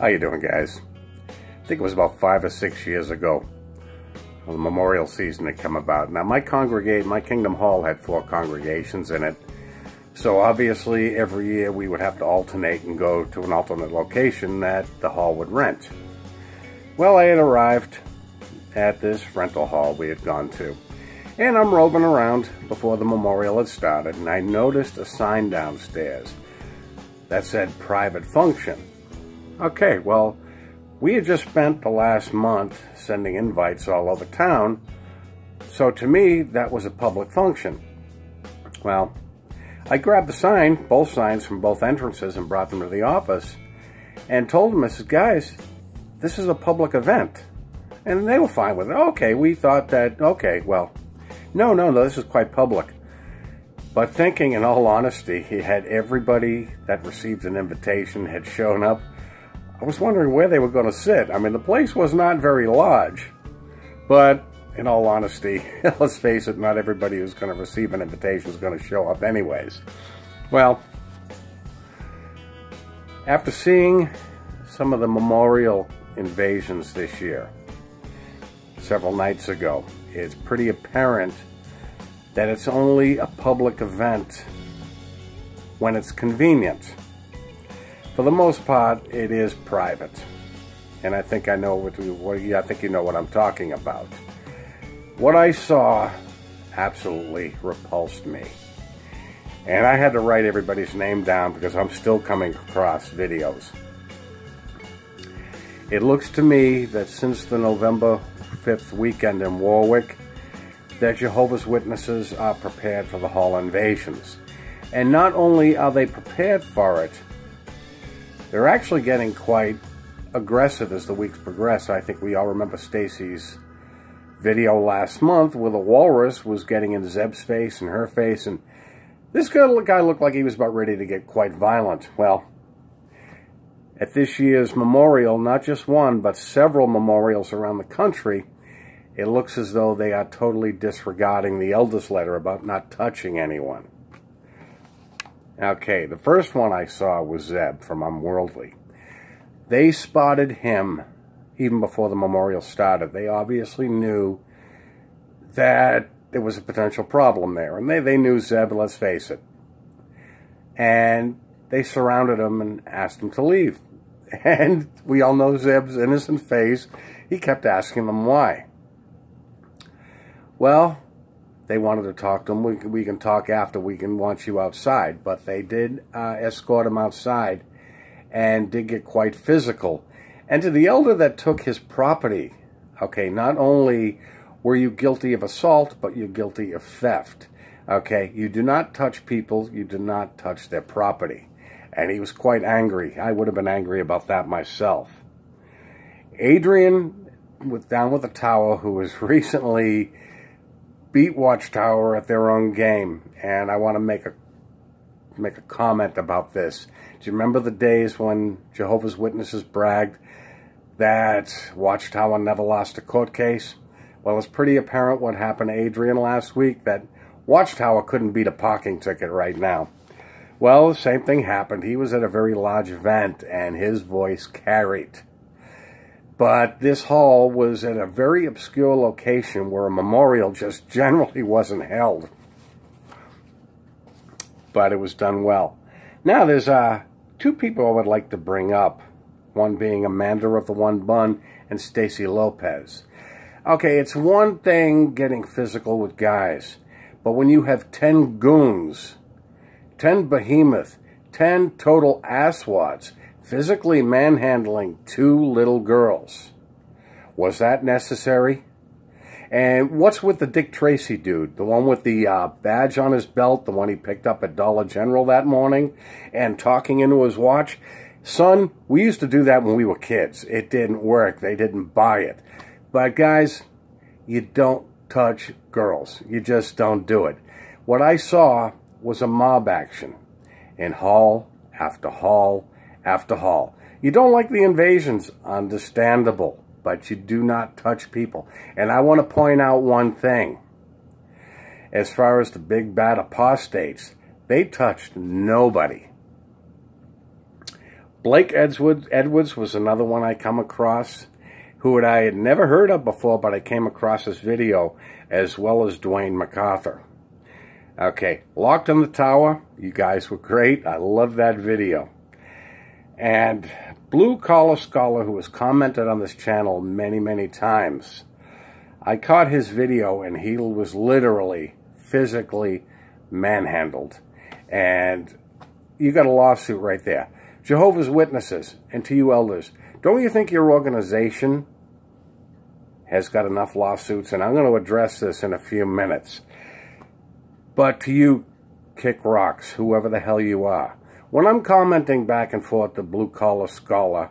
How you doing, guys? I think it was about 5 or 6 years ago, the memorial season had come about. Now, my Kingdom Hall had 4 congregations in it, so obviously every year we would have to alternate and go to an alternate location that the hall would rent. Well, I had arrived at this rental hall we had gone to, and I'm roving around before the memorial had started, and I noticed a sign downstairs that said private function. Okay, well, we had just spent the last month sending invites all over town, so to me, that was a public function. Well, I grabbed the sign, both signs from both entrances, and brought them to the office, and told them, I said, guys, this is a public event. And they were fine with it. Okay, we thought that, okay, well, no, this is quite public. But thinking, in all honesty, he had everybody that received an invitation had shown up. I was wondering where they were going to sit. I mean, the place was not very large. But, in all honesty, let's face it, not everybody who's going to receive an invitation is going to show up anyways. Well, after seeing some of the memorial invasions this year, several nights ago, it's pretty apparent that it's only a public event when it's convenient. For the most part, it is private, and I think I know I think you know what I'm talking about. What I saw absolutely repulsed me, and I had to write everybody's name down because I'm still coming across videos. It looks to me that since the November 5th weekend in Warwick, that Jehovah's Witnesses are prepared for the hall invasions. And not only are they prepared for it, they're actually getting quite aggressive as the weeks progress. I think we all remember Stacy's video last month where the walrus was getting in Zeb's face and her face, and this guy looked like he was about ready to get quite violent. Well, at this year's memorial, not just one, but several memorials around the country, it looks as though they are totally disregarding the elders' letter about not touching anyone. Okay, the first one I saw was Zeb from Unworldly. They spotted him even before the memorial started. They obviously knew that there was a potential problem there. And they knew Zeb, let's face it. And they surrounded him and asked him to leave. And we all know Zeb's innocent face. He kept asking them why. Well, they wanted to talk to him. We can talk after. We can want you outside. But they did escort him outside and did get quite physical. And to the elder that took his property, okay, not only were you guilty of assault, but you're guilty of theft. Okay, you do not touch people. You do not touch their property. And he was quite angry. I would have been angry about that myself. Adrian, down with the tower, who was recently beat Watchtower at their own game, and I want to make a comment about this. Do you remember the days when Jehovah's Witnesses bragged that Watchtower never lost a court case? Well, it's pretty apparent what happened to Adrian last week, that Watchtower couldn't beat a parking ticket right now. Well, the same thing happened. He was at a very large event, and his voice carried. But this hall was at a very obscure location where a memorial just generally wasn't held. But it was done well. Now, there's 2 people I would like to bring up. One being Amanda of the One Bun and Stacy Lopez. Okay, it's one thing getting physical with guys. But when you have 10 goons, 10 behemoth, 10 total asswads, physically manhandling 2 little girls. Was that necessary? And what's with the Dick Tracy dude? The one with the badge on his belt, the one he picked up at Dollar General that morning, and talking into his watch? Son, we used to do that when we were kids. It didn't work. They didn't buy it. But guys, you don't touch girls. You just don't do it. What I saw was a mob action in hall after hall after hall. You don't like the invasions, understandable, but you do not touch people. And I want to point out one thing. As far as the big bad apostates, they touched nobody. Blake Edwards was another one I come across, who I had never heard of before, but I came across his video, as well as Dwayne MacArthur. Okay, Locked in the Tower, you guys were great. I love that video. And Blue Collar Scholar, who has commented on this channel many, many times, I caught his video and he was literally, physically manhandled. And you got a lawsuit right there. Jehovah's Witnesses, and to you elders, don't you think your organization has got enough lawsuits? And I'm going to address this in a few minutes. But to you, kick rocks, whoever the hell you are, when I'm commenting back and forth to Blue Collar Scholar,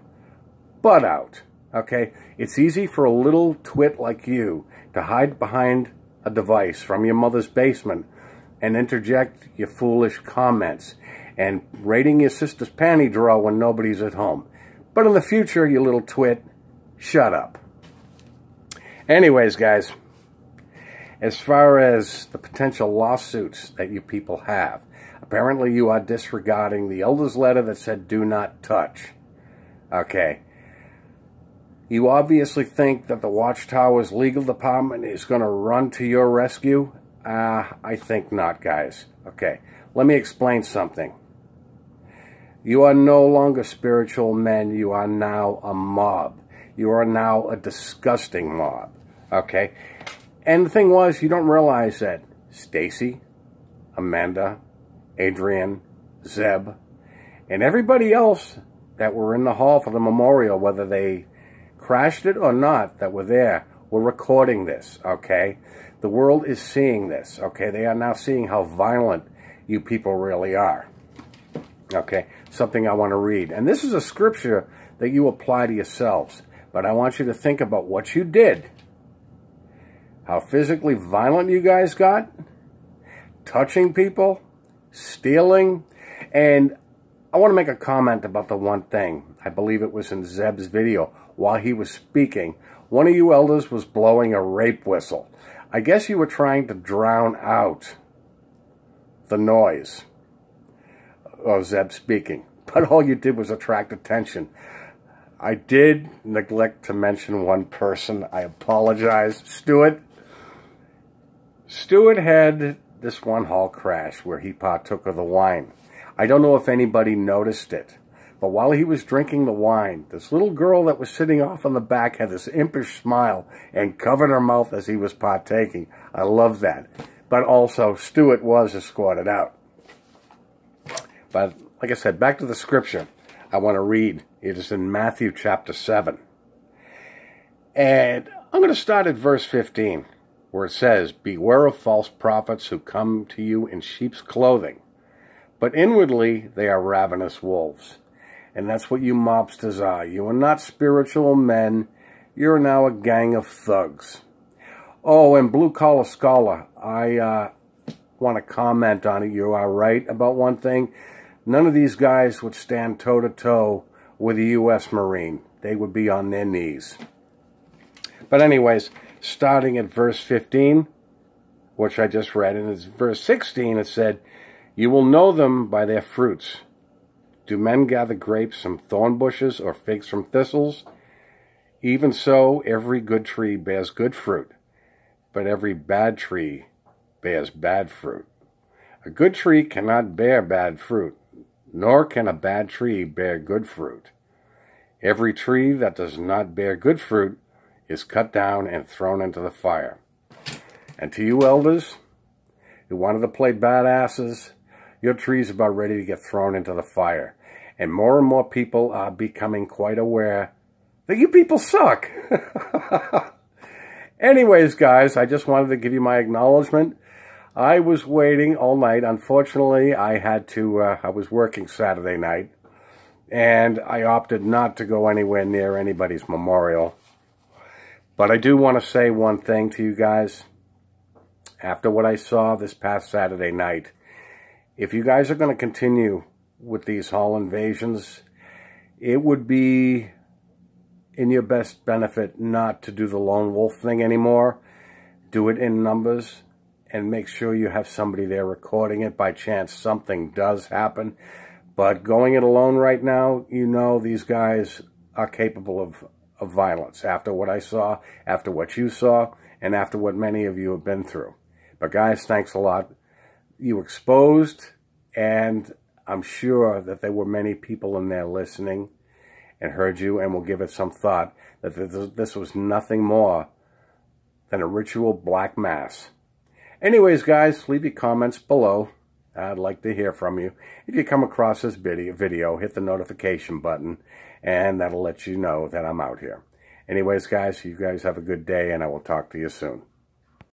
butt out, okay? It's easy for a little twit like you to hide behind a device from your mother's basement and interject your foolish comments and raiding your sister's panty drawer when nobody's at home. But in the future, you little twit, shut up. Anyways, guys, as far as the potential lawsuits that you people have, apparently you are disregarding the elder's letter that said do not touch. Okay. You obviously think that the Watchtower's legal department is going to run to your rescue? I think not, guys. Okay. Let me explain something. You are no longer spiritual men. You are now a mob. You are now a disgusting mob. Okay? And the thing was, you don't realize that Stacy, Amanda, Adrian, Zeb, and everybody else that were in the hall for the memorial, whether they crashed it or not, that were there, were recording this, okay? The world is seeing this, okay? They are now seeing how violent you people really are, okay? Something I want to read. And this is a scripture that you apply to yourselves, but I want you to think about what you did, how physically violent you guys got, touching people, stealing, and I want to make a comment about the one thing. I believe it was in Zeb's video. While he was speaking, one of you elders was blowing a rape whistle. I guess you were trying to drown out the noise of Zeb speaking, but all you did was attract attention. I did neglect to mention one person. I apologize. Stuart. Stuart had this one hall crash where he partook of the wine. I don't know if anybody noticed it, but while he was drinking the wine, this little girl that was sitting off on the back had this impish smile and covered her mouth as he was partaking. I love that. But also, Stuart was escorted out. But like I said, back to the scripture I want to read. It is in Matthew chapter 7. And I'm going to start at verse 15, where it says, "Beware of false prophets who come to you in sheep's clothing, but inwardly they are ravenous wolves." And that's what you mobsters are. You are not spiritual men. You're now a gang of thugs. Oh, and Blue Collar Scholar, I want to comment on it. You are right about one thing. None of these guys would stand toe-to-toe with a U.S. Marine. They would be on their knees. But anyways, starting at verse 15, which I just read, and it's verse 16, it said, "You will know them by their fruits. Do men gather grapes from thorn bushes or figs from thistles? Even so, every good tree bears good fruit, but every bad tree bears bad fruit. A good tree cannot bear bad fruit, nor can a bad tree bear good fruit. Every tree that does not bear good fruit is cut down and thrown into the fire." And to you elders who wanted to play badasses, your tree's about ready to get thrown into the fire. And more people are becoming quite aware that you people suck. Anyways, guys, I just wanted to give you my acknowledgement. I was waiting all night. Unfortunately, I was working Saturday night, and I opted not to go anywhere near anybody's memorial. But I do want to say one thing to you guys. After what I saw this past Saturday night, if you guys are going to continue with these hall invasions, it would be in your best benefit not to do the lone wolf thing anymore. Do it in numbers and make sure you have somebody there recording it by chance something does happen. But going it alone right now, you know these guys are capable of violence after what I saw, after what you saw, and after what many of you have been through. But guys, thanks a lot. You exposed, and I'm sure that there were many people in there listening and heard you and will give it some thought that this was nothing more than a ritual black mass. Anyways, guys, leave your comments below. I'd like to hear from you. If you come across this video, hit the notification button, and that'll let you know that I'm out here. Anyways, guys, you guys have a good day, and I will talk to you soon.